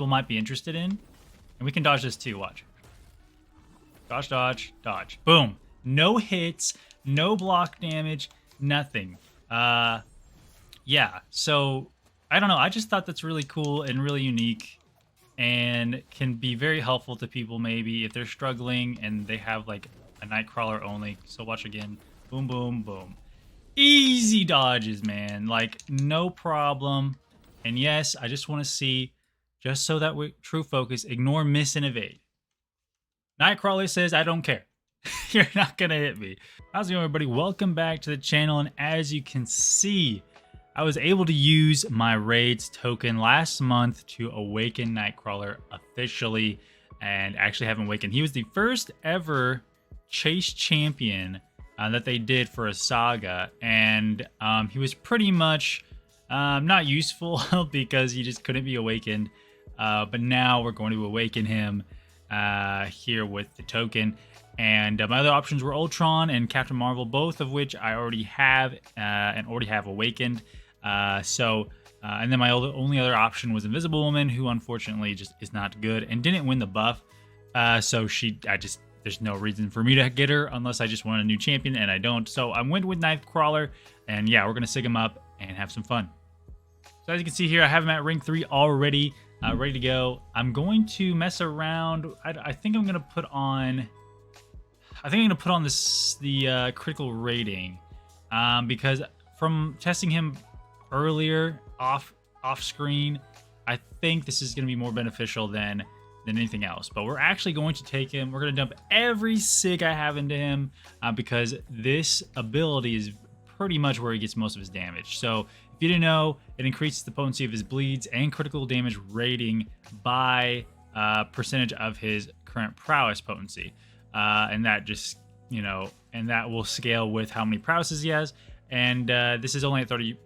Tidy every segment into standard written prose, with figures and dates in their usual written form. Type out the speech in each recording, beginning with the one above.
people might be interested in. And we can dodge this too, watch. Dodge, dodge, dodge. Boom. No hits, no block damage, nothing. Yeah, so I don't know. I just thought that's really cool and really unique and can be very helpful to people maybe if they're struggling and they have like a Nightcrawler only. So watch again. Boom, boom, boom. Easy dodges, man. Like, no problem. And yes, I just want to see, just so that we true focus, ignore, miss, and evade. Nightcrawler says, I don't care. You're not going to hit me. How's it going, everybody? Welcome back to the channel. And as you can see, I was able to use my Raids token last month to awaken Nightcrawler officially and actually have him awaken. He was the first ever chase champion that they did for a saga, and he was pretty much not useful because he just couldn't be awakened. But now we're going to awaken him here with the token. And my other options were Ultron and Captain Marvel, both of which I already have and already have awakened. And then my only other option was Invisible Woman, who unfortunately just is not good and didn't win the buff. There's no reason for me to get her unless I just want a new champion, and I don't. So I went with Nightcrawler, and yeah, we're going to sig him up and have some fun. So as you can see here, I have him at rank 3 already, ready to go. I'm going to mess around. I think I'm going to put on... the critical rating, because from testing him earlier off screen, I think this is going to be more beneficial than anything else. But we're actually going to take him. We're going to dump every sig I have into him because this ability is pretty much where he gets most of his damage. So if you didn't know, it increases the potency of his bleeds and critical damage rating by percentage of his current prowess potency. And that just, and that will scale with how many prowesses he has. And this is only at 30%.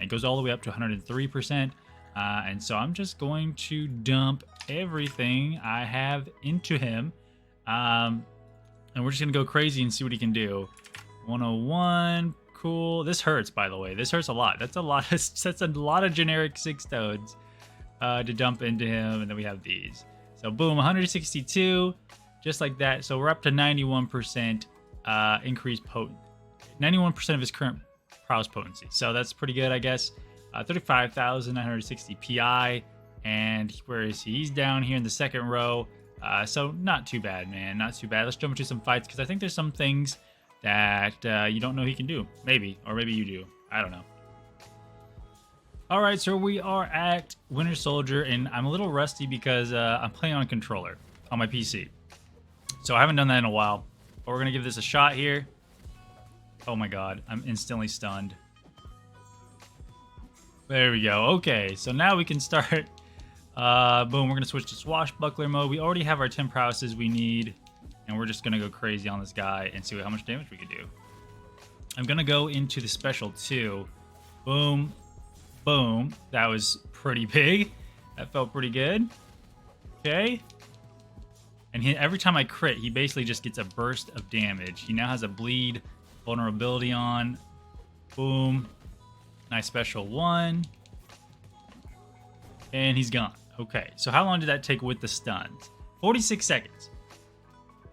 It goes all the way up to 103%. And so I'm just going to dump everything I have into him. And we're just going to go crazy and see what he can do. 101, cool. This hurts, by the way. This hurts a lot. That's a lot of generic 6 stones to dump into him. And then we have these. So boom, 162. Just like that. So we're up to 91% increased 91% of his current prowess potency. So that's pretty good, I guess. 35,960 PI. And where is he? He's down here in the second row. So not too bad, man. Not too bad. Let's jump into some fights because I think there's some things that you don't know he can do. Maybe. Or maybe you do. I don't know. Alright, so we are at Winter Soldier. And I'm a little rusty because I'm playing on a controller on my PC. So I haven't done that in a while, but we're going to give this a shot here. Oh my god, I'm instantly stunned. There we go. Okay, so now we can start. Boom, we're going to switch to swashbuckler mode. We already have our 10 prowesses we need, and we're just going to go crazy on this guy and see how much damage we can do. I'm going to go into the special too. Boom, boom. That was pretty big. That felt pretty good. Okay. And every time I crit, he basically just gets a burst of damage. He now has a bleed vulnerability on. Boom. Nice special 1. And he's gone. Okay, so how long did that take with the stuns? 46 seconds.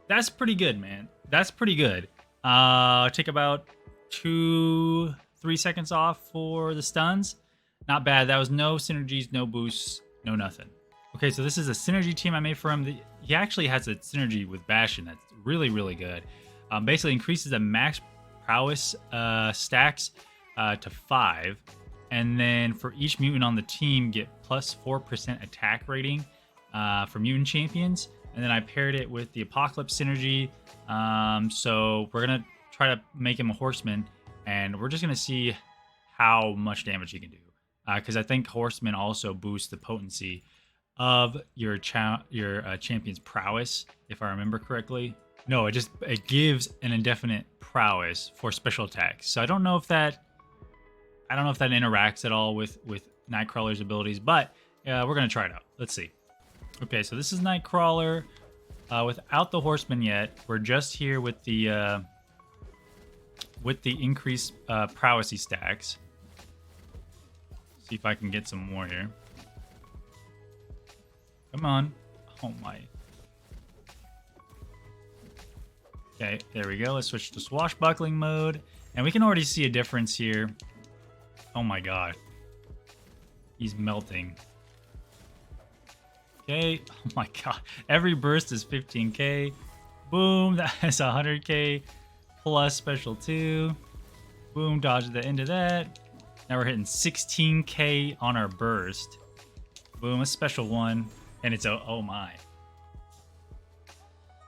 That's pretty good, man. That's pretty good. Take about 2-3 seconds off for the stuns. Not bad. That was no synergies, no boosts, no nothing. Okay, so this is a synergy team I made for him. He actually has a synergy with Bastion that's really, really good. Basically increases the max prowess stacks to 5. And then for each mutant on the team, get plus 4% attack rating for mutant champions. And then I paired it with the Apocalypse synergy. So we're going to try to make him a Horseman. And we're just going to see how much damage he can do. Because I think Horseman also boosts the potency of your champion's prowess, if I remember correctly. No, it gives an indefinite prowess for special attacks. So I don't know if that interacts at all with Nightcrawler's abilities, but we're gonna try it out. Let's see. Okay, so this is Nightcrawler without the Horseman yet. We're just here with the increased prowessy stacks. See if I can get some more here. Come on. Oh my. Okay, there we go. Let's switch to swashbuckling mode. And we can already see a difference here. Oh my god. He's melting. Okay. Oh my god. Every burst is 15k. Boom. That is 100k plus special 2. Boom. Dodge the end of that. Now we're hitting 16k on our burst. Boom. A special 1. And it's a... Oh my.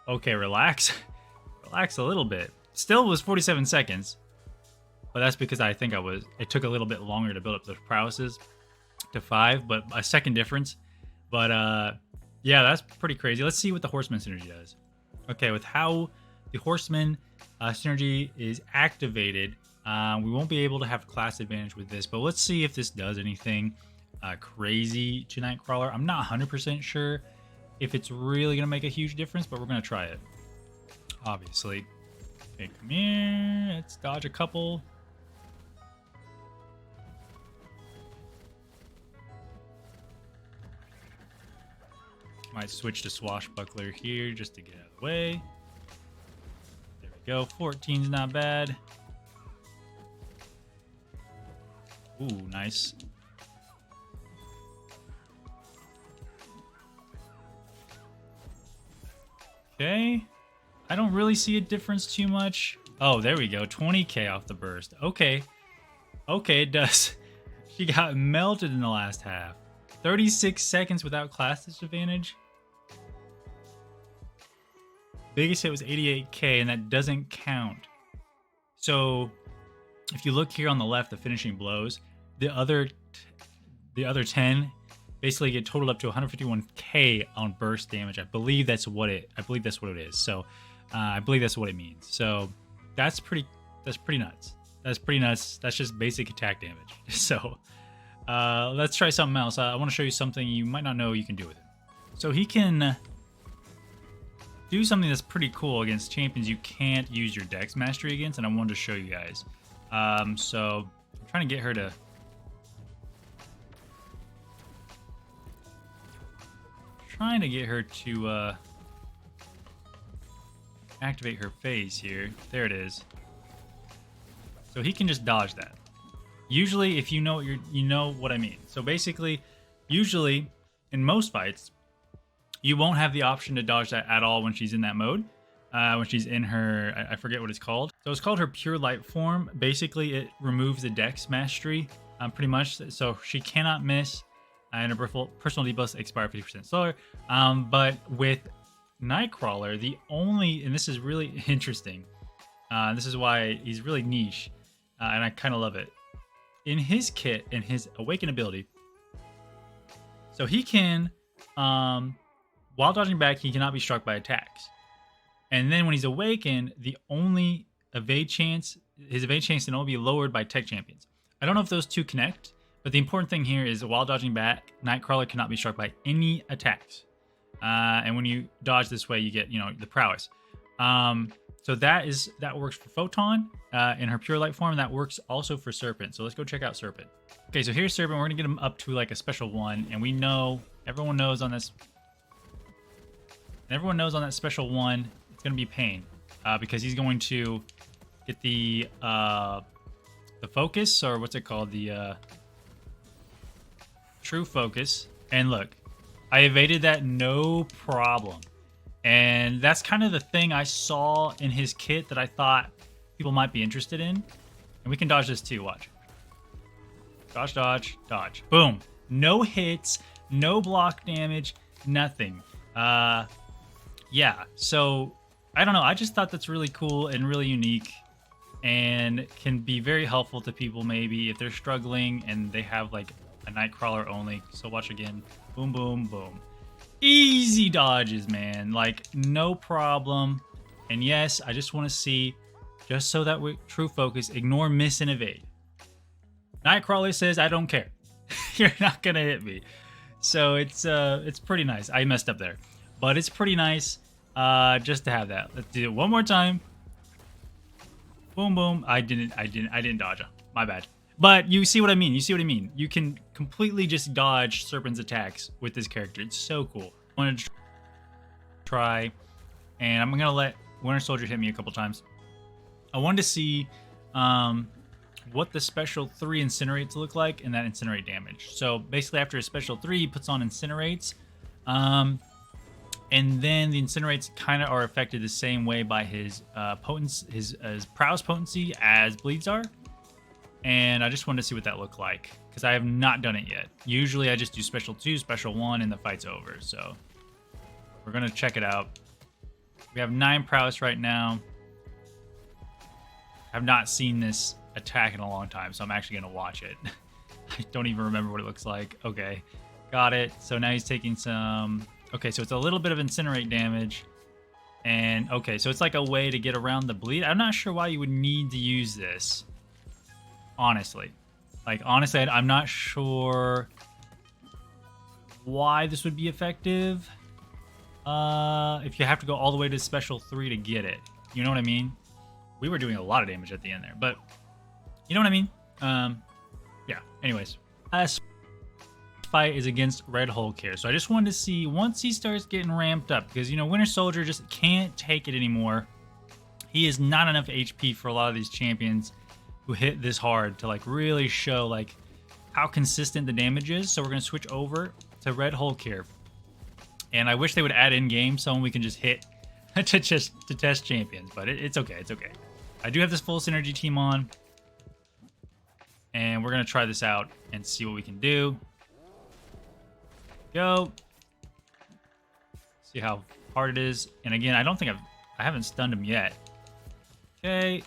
Okay, relax. Relax a little bit. Still was 47 seconds. But that's because I think it took a little bit longer to build up those prowesses to 5, but a second difference. But yeah, that's pretty crazy. Let's see what the Horseman synergy does. Okay, with how the Horseman synergy is activated, we won't be able to have class advantage with this, but let's see if this does anything crazy to Nightcrawler. I'm not 100% sure if it's really going to make a huge difference, but we're going to try it. Obviously. Okay, come here. Let's dodge a couple. Might switch to swashbuckler here just to get out of the way. There we go. 14's not bad. Ooh, nice. Okay. I don't really see a difference too much. Oh, there we go. 20k off the burst. Okay. Okay, it does. She got melted in the last half. 36 seconds without class disadvantage. Biggest hit was 88k, and that doesn't count. So, if you look here on the left, the finishing blows, the other 10 basically get totaled up to 151k on burst damage. I believe that's what it is. So, I believe that's what it means. So, that's pretty nuts. That's pretty nuts. That's just basic attack damage. So, let's try something else. I want to show you something you might not know you can do with it. So he can do something that's pretty cool against champions you can't use your Dex Mastery against, and I wanted to show you guys. So I'm trying to get her to... activate her phase here. There it is. So he can just dodge that. Usually, if you know what I mean. So basically, usually in most fights, you won't have the option to dodge that at all when she's in that mode. When she's in her, I forget what it's called. So it's called her Pure Light form. Basically, it removes the Dex Mastery, pretty much. So she cannot miss, and her personal debuffs expire 50% slower. But with Nightcrawler, and this is really interesting. This is why he's really niche, and I kind of love it. In his kit, in his Awaken ability, so he can, while dodging back, he cannot be struck by attacks. And then when he's awakened, his evade chance can only be lowered by tech champions. I don't know if those two connect, but the important thing here is while dodging back, Nightcrawler cannot be struck by any attacks. And when you dodge this way, you get, the prowess. So that works for Photon in her Pure Light form. That works also for Serpent. So let's go check out Serpent. Okay, so here's Serpent. We're gonna get him up to like a special 1, and everyone knows on this. Everyone knows on that special 1, it's gonna be pain because he's going to get the focus, or what's it called, the true focus. And look, I evaded that no problem. And that's kind of the thing I saw in his kit that I thought people might be interested in. And we can dodge this too, watch. Dodge, dodge, dodge. Boom. No hits, no block damage, nothing. Yeah, so I don't know. I just thought that's really cool and really unique and can be very helpful to people maybe if they're struggling and they have like a Nightcrawler only. So watch again. Boom, boom, boom. Easy dodges, man. Like, no problem. And yes, I just want to see, just so that we true focus, ignore miss and evade. Nightcrawler says, I don't care. You're not gonna hit me. So it's pretty nice. I messed up there, but it's pretty nice just to have that. Let's do it one more time. Boom, boom. I didn't dodge. My bad. But you see what I mean. You can completely just dodge Serpent's attacks with this character. It's so cool. wanted to try, and I'm gonna let Winter Soldier hit me a couple times. I wanted to see what the special 3 incinerates look like and that incinerate damage. So basically after his special 3, he puts on incinerates, and then the incinerates kind of are affected the same way by his potency, his prowess potency as bleeds are. And I just wanted to see what that looked like, because I have not done it yet. Usually I just do special 2, special 1, and the fight's over. So we're gonna check it out. We have 9 prowess right now. I've not seen this attack in a long time, so I'm actually gonna watch it. I don't even remember what it looks like. Okay, got it. So now he's taking some. Okay, so it's a little bit of incinerate damage, and okay, so it's like a way to get around the bleed. I'm not sure why you would need to use this, honestly. Like, honestly, I'm not sure why this would be effective. If you have to go all the way to special 3 to get it, you know what I mean? We were doing a lot of damage at the end there, but you know what I mean? Yeah, anyways. Last fight is against Red Hulk here. So I just wanted to see once he starts getting ramped up, because, you know, Winter Soldier just can't take it anymore. He is not enough HP for a lot of these champions who hit this hard to, like, really show, like, how consistent the damage is. So we're going to switch over to Red Hulk here. And I wish they would add in-game someone we can just hit to test champions, but it's okay. It's okay. I do have this full synergy team on, and we're gonna try this out and see what we can do. Go. See how hard it is. And again, I don't think I haven't stunned him yet. Okay.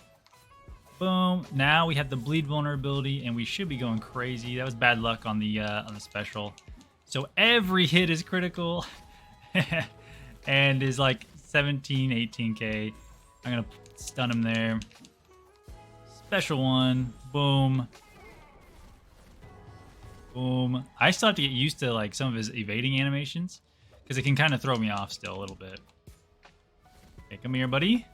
Boom. Now we have the bleed vulnerability, and we should be going crazy. That was bad luck on the special. So every hit is critical. And is like 17, 18k. I'm gonna stun him there. Special 1. Boom. Boom. I still have to get used to, like, some of his evading animations, because it can kind of throw me off still a little bit. Okay, come here, buddy.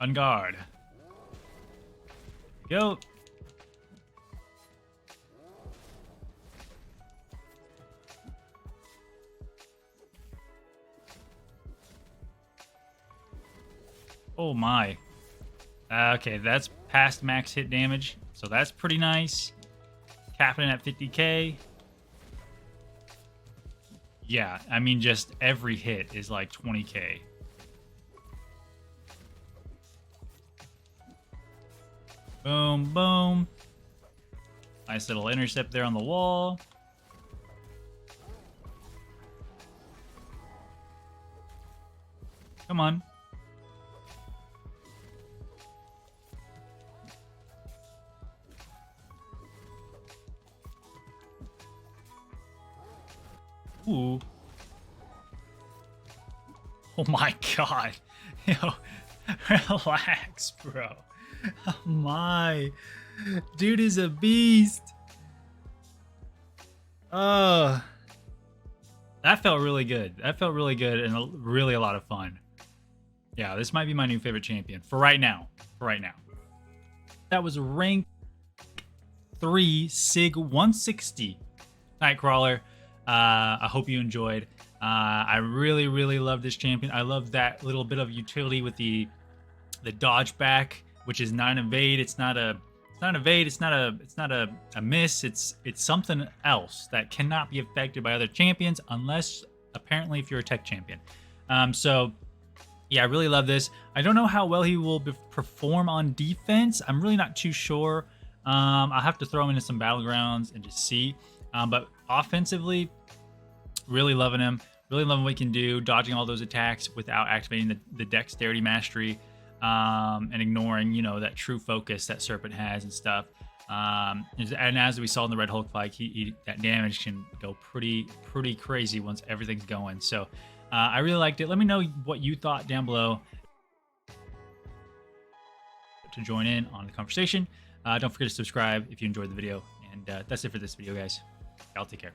On guard. Go. Oh my. Okay, that's past max hit damage, so that's pretty nice. Capping at 50k. Yeah, I mean, just every hit is like 20k. Boom, boom. Nice little intercept there on the wall. Come on. Ooh. Oh my god. Yo, relax, bro. Oh my. Dude is a beast. That felt really good. That felt really good and really a lot of fun. Yeah, this might be my new favorite champion for right now. For right now. That was rank 3 Sig 160 Nightcrawler. I hope you enjoyed. I really, really love this champion. I love that little bit of utility with the dodge back, which is not an evade. It's not an evade. It's not a miss. It's something else that cannot be affected by other champions, unless apparently if you're a tech champion. So yeah, I really love this. I don't know how well he will perform on defense. I'm really not too sure. I'll have to throw him into some battlegrounds and just see. But offensively, really loving him. Really loving what he can do, dodging all those attacks without activating the dexterity mastery, and ignoring, you know, that true focus that Serpent has and stuff. And as we saw in the Red Hulk fight, that damage can go pretty crazy once everything's going. So I really liked it. Let me know what you thought down below to join in on the conversation. Don't forget to subscribe if you enjoyed the video. And that's it for this video, guys. Y'all take care.